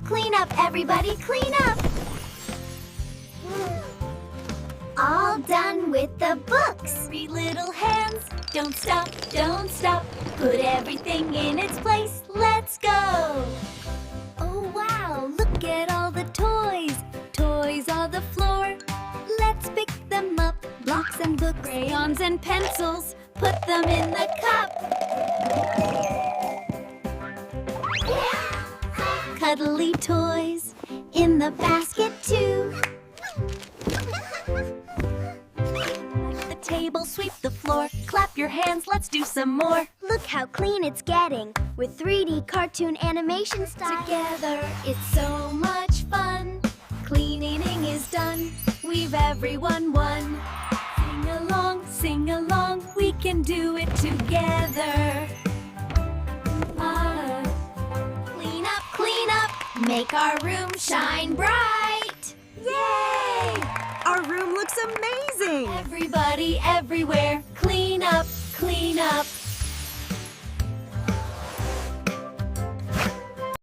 clean up, everybody, clean up. All done with the books. 3 little hands, don't stop, don't stop. Put everything in its place, let's go. Oh wow, look at all the toys. Toys on the floor, let's pick them up. Blocks and books, crayons and pencils, put them in the cup. Cuddly toys in the basket too. The table, sweep the floor, clap your hands, let's do some more. Look how clean it's getting with 3D cartoon animation style. Together, it's so much fun. Cleaning is done, we've everyone won. Sing along, we can do it together. Clean up, make our room shine bright. Yay! Our room looks amazing! Everybody, everywhere, clean up, clean up.